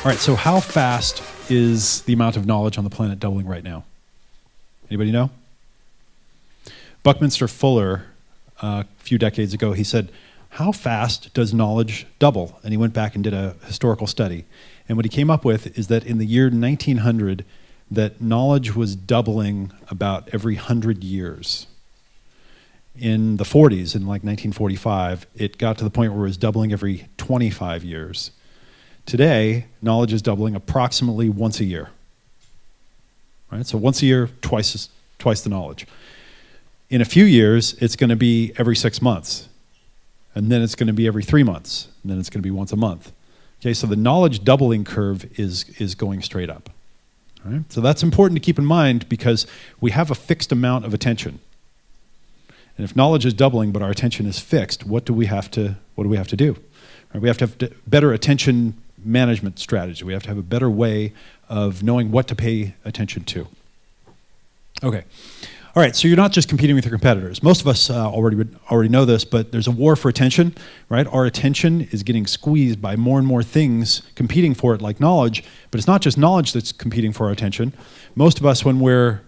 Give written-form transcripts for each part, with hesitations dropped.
All right, so how fast is the amount of knowledge on the planet doubling right now? Anybody know? Buckminster Fuller, a few decades ago, he said, how fast does knowledge double? And he went back and did a historical study. And what he came up with is that in the year 1900, that knowledge was doubling about every 100 years. In the 40s, in like 1945, it got to the point where it was doubling every 25 years. Today, knowledge is doubling approximately once a year. Right? So once a year, twice the knowledge. In a few years, it's going to be every 6 months. And then it's going to be every 3 months. And then it's going to be once a month. Okay, so the knowledge doubling curve is going straight up. All right? So that's important to keep in mind because we have a fixed amount of attention. And if knowledge is doubling but our attention is fixed, what do we have to do? Right? We have to have better attention management strategy. We have to have a better way of knowing what to pay attention to. Okay. All right, so you're not just competing with your competitors. Most of us already know this, but there's a war for attention, right? Our attention is getting squeezed by more and more things competing for it, like knowledge, but it's not just knowledge that's competing for our attention. Most of us, when we're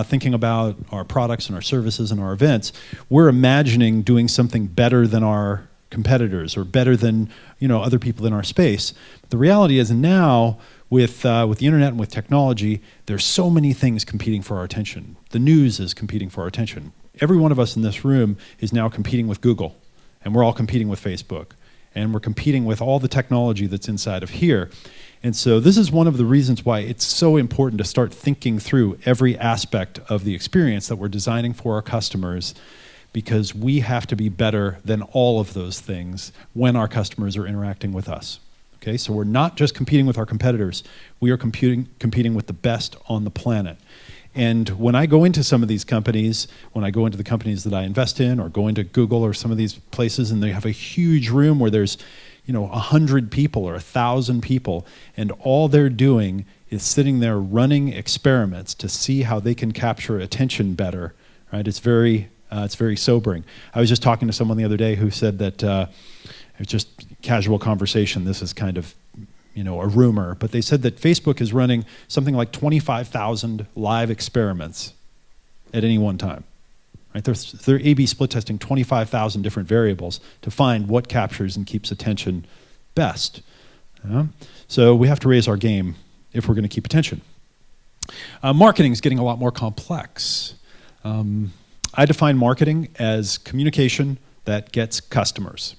thinking about our products and our services and our events, we're imagining doing something better than our competitors or better than other people in our space. But the reality is now, with the internet and with technology, there's so many things competing for our attention. The news is competing for our attention. Every one of us in this room is now competing with Google, and we're all competing with Facebook, and we're competing with all the technology that's inside of here. And so this is one of the reasons why it's so important to start thinking through every aspect of the experience that we're designing for our customers, because we have to be better than all of those things when our customers are interacting with us. Okay, so we're not just competing with our competitors, we are competing with the best on the planet. And when I go into some of these companies, when I go into the companies that I invest in or go into Google or some of these places and they have a huge room where there's 100 people or 1,000 people, and all they're doing is sitting there running experiments to see how they can capture attention better, right? It's very sobering. I was just talking to someone the other day who said that it's just casual conversation. This is kind of, a rumor, but they said that Facebook is running something like 25,000 live experiments at any one time. Right? They're A/B split testing 25,000 different variables to find what captures and keeps attention best. So we have to raise our game if we're going to keep attention. Marketing is getting a lot more complex. I define marketing as communication that gets customers.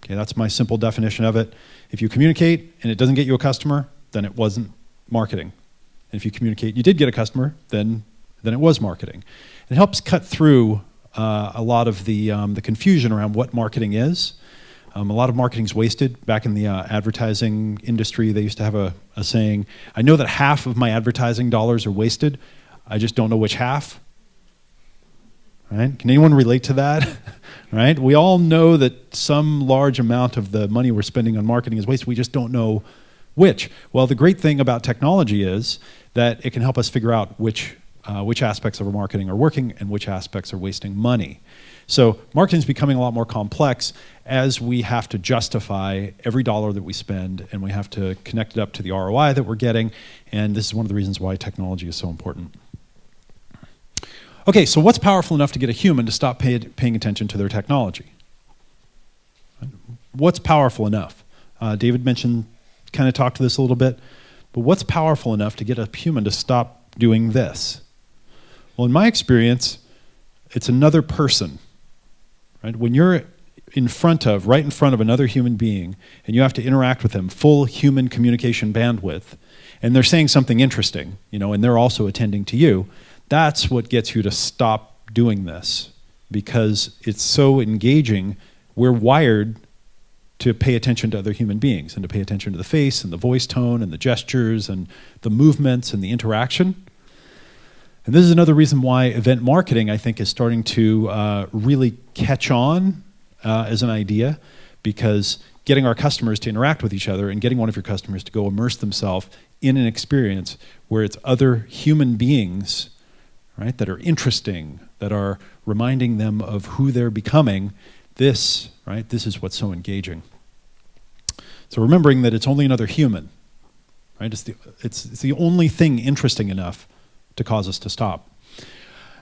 Okay, that's my simple definition of it. If you communicate and it doesn't get you a customer, then it wasn't marketing. And if you communicate you did get a customer, then it was marketing. It helps cut through a lot of the confusion around what marketing is. A lot of marketing's wasted. Back in the advertising industry, they used to have a saying, I know that half of my advertising dollars are wasted, I just don't know which half. Right? Can anyone relate to that? Right? We all know that some large amount of the money we're spending on marketing is wasted. We just don't know which. Well, the great thing about technology is that it can help us figure out which aspects of our marketing are working and which aspects are wasting money. So marketing is becoming a lot more complex as we have to justify every dollar that we spend, and we have to connect it up to the ROI that we're getting. And this is one of the reasons why technology is so important. Okay, so what's powerful enough to get a human to stop paying attention to their technology? What's powerful enough? David kind of talked to this a little bit, but what's powerful enough to get a human to stop doing this? Well, in my experience, it's another person. Right? When you're right in front of another human being, and you have to interact with them, full human communication bandwidth, and they're saying something interesting, and they're also attending to you, that's what gets you to stop doing this, because it's so engaging. We're wired to pay attention to other human beings and to pay attention to the face and the voice tone and the gestures and the movements and the interaction. And this is another reason why event marketing, I think, is starting to really catch on as an idea, because getting our customers to interact with each other and getting one of your customers to go immerse themselves in an experience where it's other human beings, right, that are interesting, that are reminding them of who they're becoming, this is what's so engaging. So remembering that it's only another human, right? It's the only thing interesting enough to cause us to stop.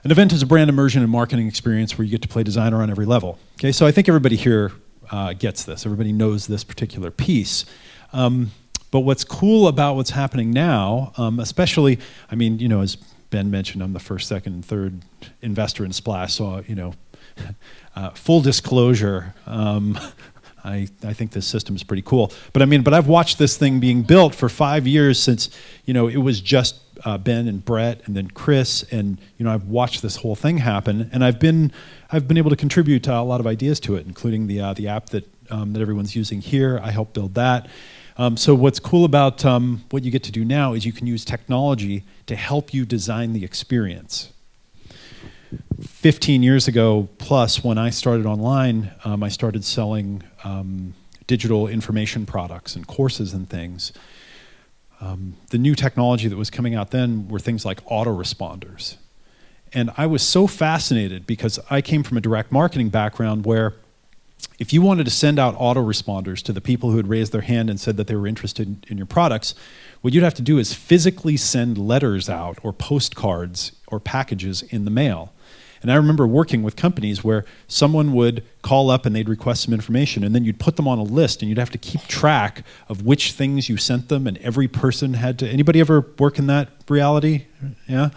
An event is a brand immersion and marketing experience where you get to play designer on every level. Okay, so I think everybody here gets this. Everybody knows this particular piece. But what's cool about what's happening now, especially, I mean, you know, as Ben mentioned, I'm the first, second, and third investor in Splash, so, you know, full disclosure, I think this system is pretty cool. But I mean, I've watched this thing being built for 5 years since, you know, it was just Ben and Brett and then Chris, and, you know, I've watched this whole thing happen, and I've been able to contribute a lot of ideas to it, including the app that everyone's using here. I helped build that. So what's cool about what you get to do now is you can use technology to help you design the experience. 15 years ago plus, when I started online, I started selling digital information products and courses and things. The new technology that was coming out then were things like autoresponders. And I was so fascinated because I came from a direct marketing background where if you wanted to send out autoresponders to the people who had raised their hand and said that they were interested in your products, what you'd have to do is physically send letters out or postcards or packages in the mail. And I remember working with companies where someone would call up and they'd request some information, and then you'd put them on a list and you'd have to keep track of which things you sent them, and every person had to. Anybody ever work in that reality? Yeah?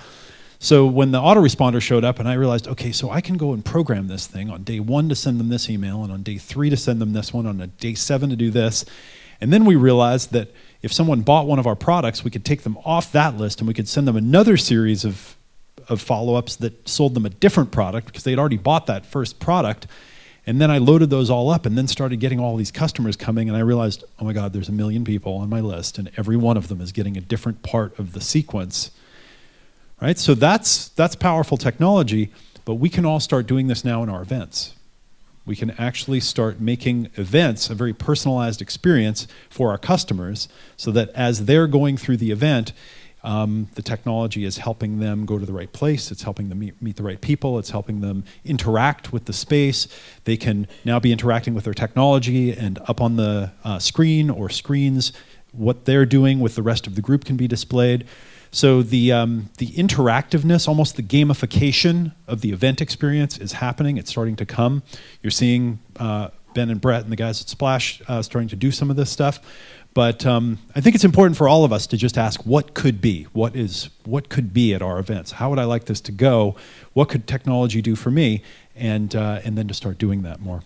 So when the autoresponder showed up and I realized, okay, so I can go and program this thing on day 1 to send them this email, and on day 3 to send them this one, on day 7 to do this. And then we realized that if someone bought one of our products, we could take them off that list and we could send them another series of follow-ups that sold them a different product because they'd already bought that first product. And then I loaded those all up and then started getting all these customers coming, and I realized, oh my God, there's 1 million people on my list and every one of them is getting a different part of the sequence. Right? So that's powerful technology, but we can all start doing this now in our events. We can actually start making events a very personalized experience for our customers so that as they're going through the event, the technology is helping them go to the right place, it's helping them meet the right people, it's helping them interact with the space. They can now be interacting with their technology, and up on the screen or screens, what they're doing with the rest of the group can be displayed. So the interactiveness, almost the gamification of the event experience is happening. It's starting to come. You're seeing Ben and Brett and the guys at Splash starting to do some of this stuff. But I think it's important for all of us to just ask what could be. What could be at our events? How would I like this to go? What could technology do for me? And then to start doing that more.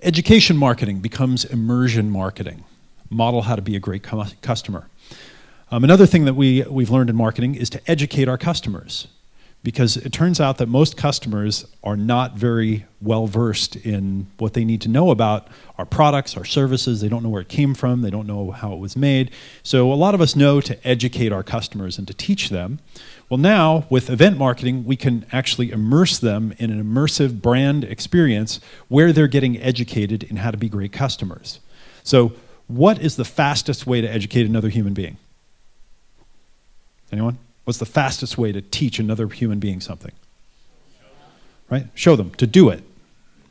Education marketing becomes immersion marketing. Model how to be a great customer. Another thing that we've learned in marketing is to educate our customers, because it turns out that most customers are not very well versed in what they need to know about our products, our services. They don't know where it came from. They don't know how it was made. So a lot of us know to educate our customers and to teach them. Well, now with event marketing, we can actually immerse them in an immersive brand experience where they're getting educated in how to be great customers. So what is the fastest way to educate another human being? Anyone? What's the fastest way to teach another human being something? Right? Show them, to do it.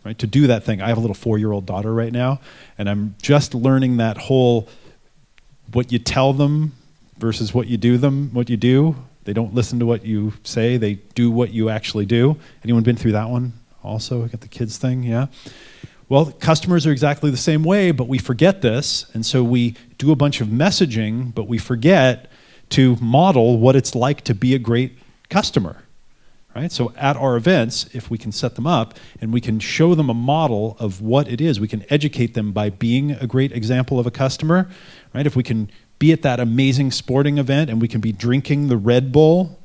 Right? To do that thing. I have a little 4-year-old daughter right now, and I'm just learning that whole what you tell them versus what you do. They don't listen to what you say, they do what you actually do. Anyone been through that one also? Got the kids thing, yeah? Well, customers are exactly the same way, but we forget this, and so we do a bunch of messaging, but we forget to model what it's like to be a great customer, right? So at our events, if we can set them up and we can show them a model of what it is, we can educate them by being a great example of a customer, right? If we can be at that amazing sporting event and we can be drinking the Red Bull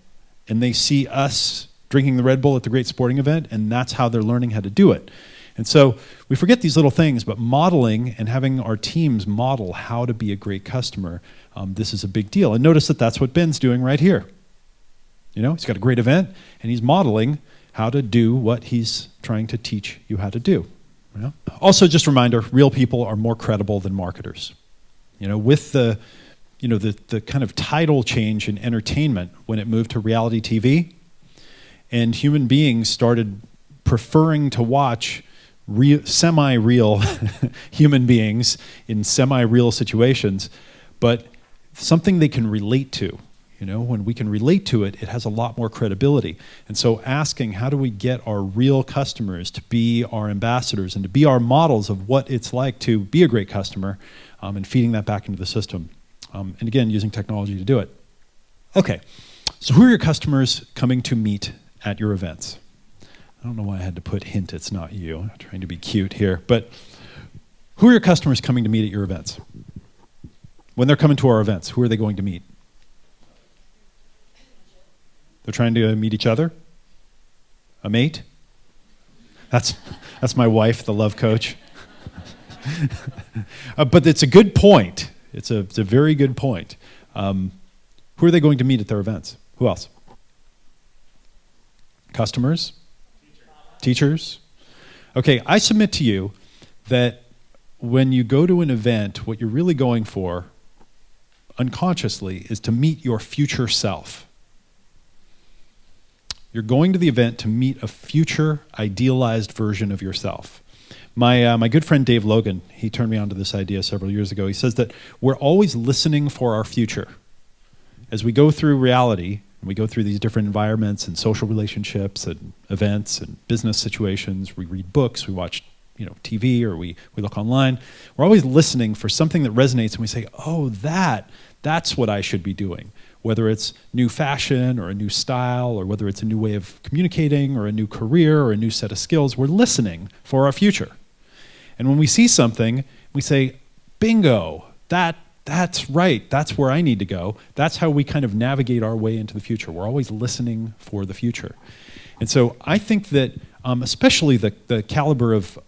and they see us drinking the Red Bull at the great sporting event, and that's how they're learning how to do it. And so we forget these little things, but modeling and having our teams model how to be a great customer, this is a big deal. And notice that that's what Ben's doing right here. You know, he's got a great event, and he's modeling how to do what he's trying to teach you how to do. You know? Also, just a reminder, real people are more credible than marketers. You know, with the kind of tidal change in entertainment when it moved to reality TV, and human beings started preferring to watch semi-real human beings in semi-real situations, but something they can relate to. You know, when we can relate to it, it has a lot more credibility. And so asking, how do we get our real customers to be our ambassadors and to be our models of what it's like to be a great customer, and feeding that back into the system. And again, using technology to do it. Okay, so who are your customers coming to meet at your events? I don't know why I had to put hint, it's not you. I'm trying to be cute here. But who are your customers coming to meet at your events? When they're coming to our events, who are they going to meet? They're trying to meet each other? A mate? That's my wife, the love coach. But it's a good point. It's a very good point. Who are they going to meet at their events? Who else? Customers? Teachers? Okay, I submit to you that when you go to an event, what you're really going for, unconsciously, is to meet your future self. You're going to the event to meet a future idealized version of yourself. My good friend Dave Logan, he turned me on to this idea several years ago. He says that we're always listening for our future. As we go through reality, we go through these different environments and social relationships and events and business situations, we read books, we watch TV, or we look online. We're always listening for something that resonates, and we say, oh, that's what I should be doing. Whether it's new fashion or a new style, or whether it's a new way of communicating or a new career or a new set of skills, we're listening for our future. And when we see something, we say, bingo, that's right, that's where I need to go. That's how we kind of navigate our way into the future. We're always listening for the future. And so I think that especially the caliber of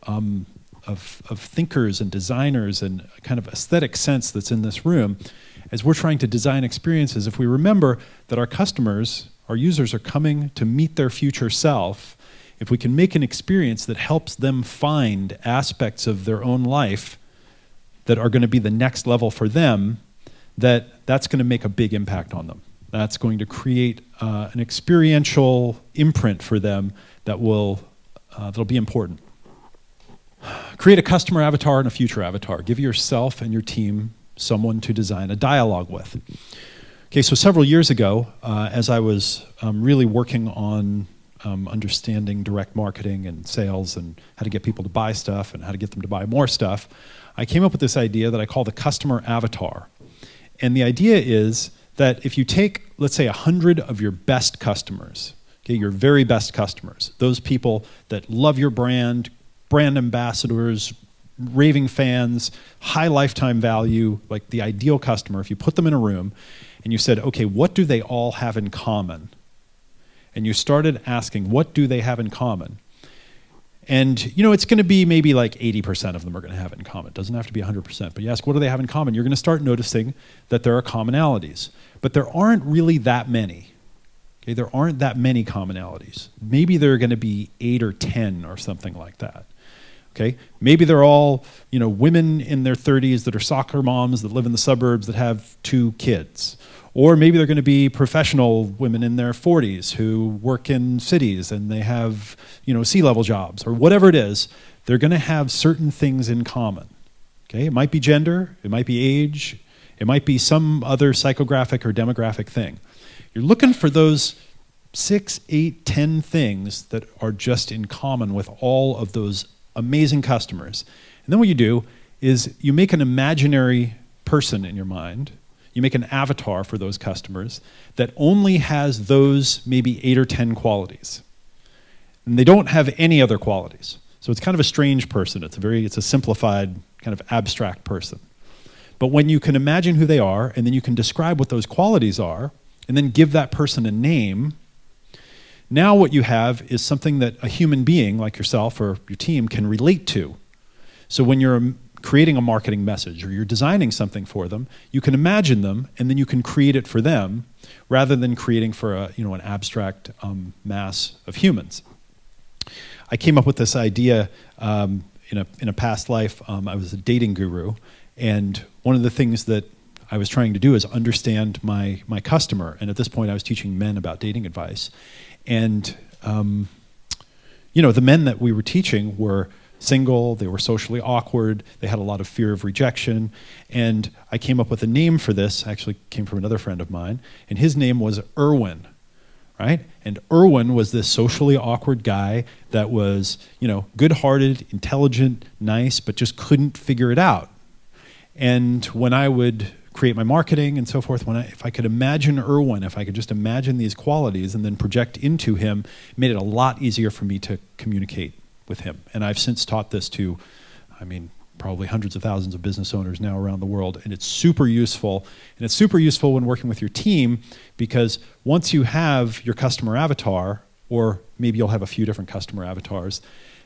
thinkers and designers and kind of aesthetic sense that's in this room, as we're trying to design experiences, if we remember that our customers, our users, are coming to meet their future self, if we can make an experience that helps them find aspects of their own life that are going to be the next level for them, that's going to make a big impact on them. That's going to create an experiential imprint for them that'll be important. Create a customer avatar and a future avatar. Give yourself and your team someone to design a dialogue with. Okay, so several years ago, as I was really working on understanding direct marketing and sales and how to get people to buy stuff and how to get them to buy more stuff, I came up with this idea that I call the customer avatar. And the idea is that if you take, let's say, 100 of your best customers, okay, your very best customers, those people that love your brand ambassadors, raving fans, high lifetime value, like the ideal customer, if you put them in a room and you said, okay, what do they all have in common? And you started asking, what do they have in common? And it's going to be maybe like 80% of them are going to have it in common. It doesn't have to be 100%, but you ask, what do they have in common? You're going to start noticing that there are commonalities, but there aren't really that many. Okay, there aren't that many commonalities. Maybe there are going to be 8 or 10 or something like that. Okay, maybe they're all women in their 30s that are soccer moms that live in the suburbs that have 2 kids. Or maybe they're going to be professional women in their 40s who work in cities and they have C-level jobs, or whatever it is. They're going to have certain things in common. Okay, it might be gender, it might be age, it might be some other psychographic or demographic thing. You're looking for those 6, 8, 10 things that are just in common with all of those amazing customers. And then what you do is you make an imaginary person in your mind. You make an avatar for those customers that only has those maybe 8 or 10 qualities. And they don't have any other qualities. So it's kind of a strange person. It's a simplified, kind of abstract person. But when you can imagine who they are, and then you can describe what those qualities are, and then give that person a name, now what you have is something that a human being like yourself or your team can relate to. So when you're creating a marketing message or you're designing something for them, you can imagine them and then you can create it for them rather than creating for an abstract mass of humans. I came up with this idea in a past life. I was a dating guru, and one of the things that I was trying to do is understand my customer. And at this point I was teaching men about dating advice. And the men that we were teaching were single, they were socially awkward, they had a lot of fear of rejection, and I came up with a name for this, actually came from another friend of mine, and his name was Erwin, right? And Erwin was this socially awkward guy that was, good-hearted, intelligent, nice, but just couldn't figure it out. And when I would create my marketing and so forth, if I could imagine Erwin, if I could just imagine these qualities and then project into him, it made it a lot easier for me to communicate with him. And I've since taught this to, probably hundreds of thousands of business owners now around the world, and it's super useful. And it's super useful when working with your team, because once you have your customer avatar, or maybe you'll have a few different customer avatars,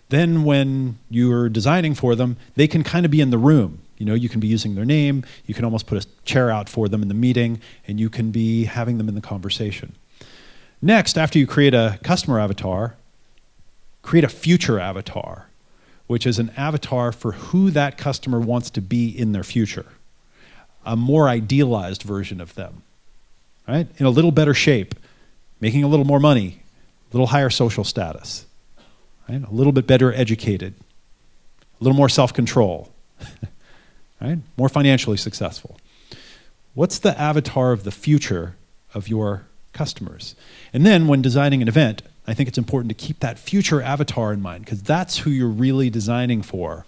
then when you're designing for them, they can kind of be in the room. You can be using their name, you can almost put a chair out for them in the meeting, and you can be having them in the conversation. Next, after you create a customer avatar, create a future avatar, which is an avatar for who that customer wants to be in their future. A more idealized version of them, right? In a little better shape, making a little more money, a little higher social status, right? A little bit better educated, a little more self-control, right? More financially successful. What's the avatar of the future of your customers? And then when designing an event, I think it's important to keep that future avatar in mind, because that's who you're really designing for,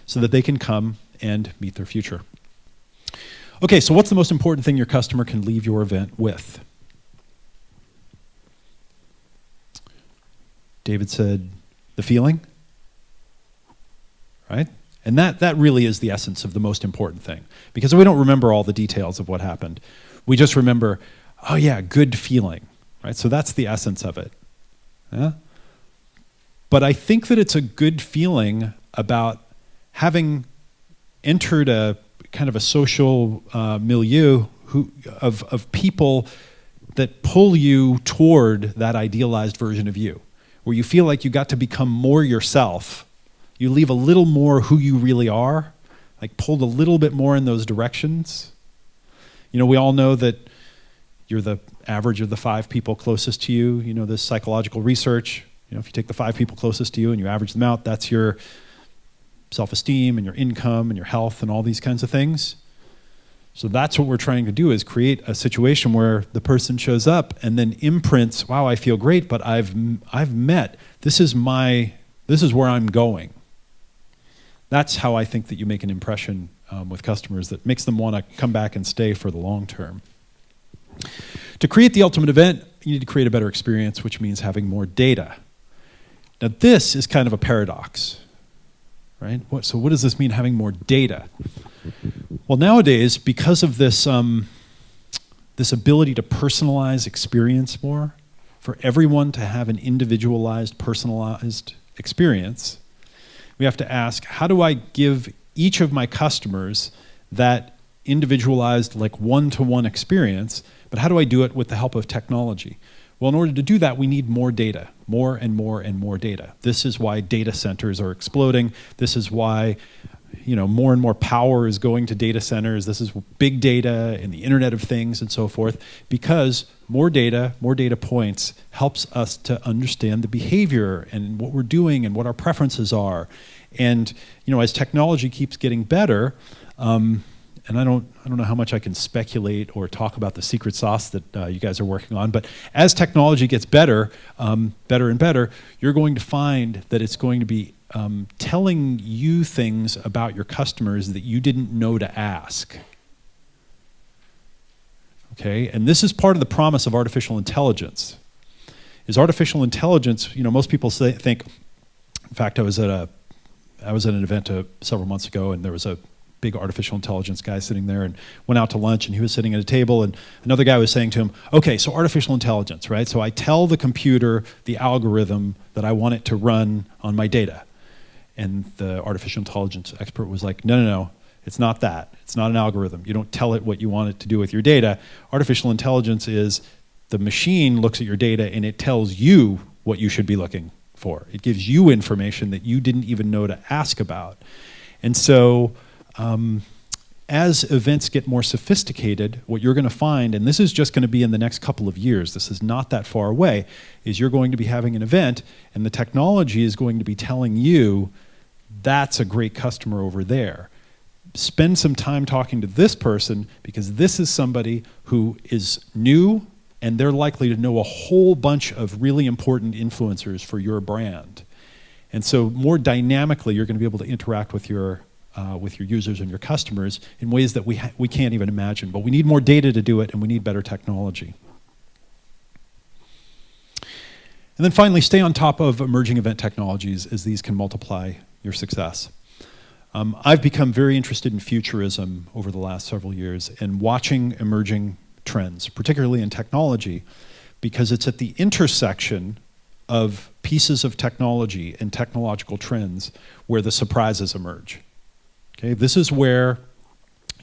so that they can come and meet their future. Okay, so what's the most important thing your customer can leave your event with? David said, the feeling, right? And that really is the essence of the most important thing, because we don't remember all the details of what happened. We just remember, oh yeah, good feeling, right? So that's the essence of it. Yeah? But I think that it's a good feeling about having entered a kind of a social milieu of people that pull you toward that idealized version of you, where you feel like you got to become more yourself. You leave a little more who you really are, like pulled a little bit more in those directions. We all know that you're the average of the 5 people closest to you. This psychological research, if you take the 5 people closest to you and you average them out, that's your self-esteem and your income and your health and all these kinds of things. So that's what we're trying to do, is create a situation where the person shows up and then imprints, wow, I feel great, but I've met, this is where I'm going. That's how I think that you make an impression with customers that makes them want to come back and stay for the long term. To create the ultimate event, you need to create a better experience, which means having more data. Now this is kind of a paradox, right? So what does this mean, having more data? Well, nowadays, because of this, this ability to personalize experience more, for everyone to have an individualized, personalized experience, we have to ask, how do I give each of my customers that individualized, like one-to-one experience, but how do I do it with the help of technology? Well, in order to do that, we need more data, more and more and more data. This is why data centers are exploding. This is why more and more power is going to data centers. This is big data and the Internet of Things and so forth, because more data points helps us to understand the behavior and what we're doing and what our preferences are. And as technology keeps getting better, and I don't know how much I can speculate or talk about the secret sauce that you guys are working on, but as technology gets better, better and better, you're going to find that it's going to be telling you things about your customers that you didn't know to ask. Okay, and this is part of the promise of artificial intelligence. Is artificial intelligence, most people think, in fact, I was at an event several months ago, and there was a big artificial intelligence guy sitting there, and went out to lunch, and he was sitting at a table, and another guy was saying to him, okay, so artificial intelligence, right? So I tell the computer the algorithm that I want it to run on my data. And the artificial intelligence expert was like, no, it's not that. It's not an algorithm. You don't tell it what you want it to do with your data. Artificial intelligence is the machine looks at your data and it tells you what you should be looking for. It gives you information that you didn't even know to ask about. And so as events get more sophisticated, what you're going to find, and this is just going to be in the next couple of years, this is not that far away, is you're going to be having an event and the technology is going to be telling you that's a great customer over there. Spend some time talking to this person, because this is somebody who is new, and they're likely to know a whole bunch of really important influencers for your brand. And so more dynamically, you're going to be able to interact with your users and your customers in ways that we can't even imagine. But we need more data to do it, and we need better technology. And then finally, stay on top of emerging event technologies, as these can multiply your success. I've become very interested in futurism over the last several years and watching emerging trends, particularly in technology, because it's at the intersection of pieces of technology and technological trends where the surprises emerge. Okay, this is where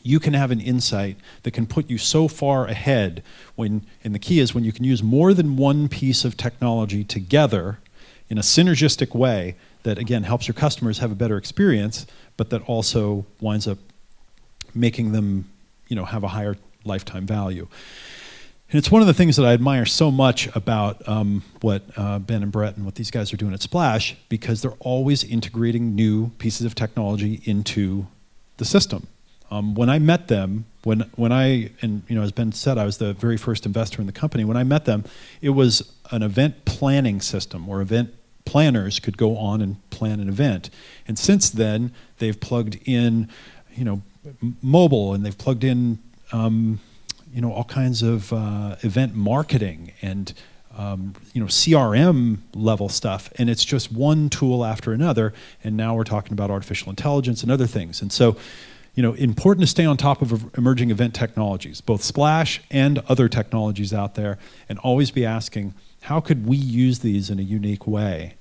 you can have an insight that can put you so far ahead and the key is when you can use more than one piece of technology together in a synergistic way that, again, helps your customers have a better experience, but that also winds up making them, have a higher lifetime value. And it's one of the things that I admire so much about what Ben and Brett and what these guys are doing at Splash, because they're always integrating new pieces of technology into the system. When I met them, as Ben said, I was the very first investor in the company. When I met them, it was an event planning system where event planners could go on and plan an event. And since then, they've plugged in, mobile, and they've plugged in, all kinds of event marketing and CRM level stuff, and it's just one tool after another. And now we're talking about artificial intelligence and other things. And so, important to stay on top of emerging event technologies, both Splash and other technologies out there, and always be asking, how could we use these in a unique way?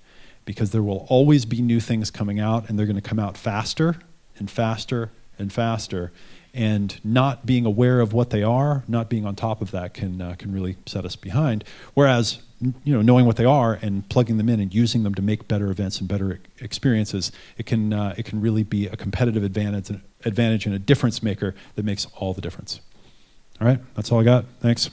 Because there will always be new things coming out, and they're going to come out faster and faster and faster. And not being aware of what they are, not being on top of that can really set us behind. Whereas, knowing what they are and plugging them in and using them to make better events and better experiences, it can really be a competitive advantage and a difference maker that makes all the difference. All right, that's all I got. Thanks.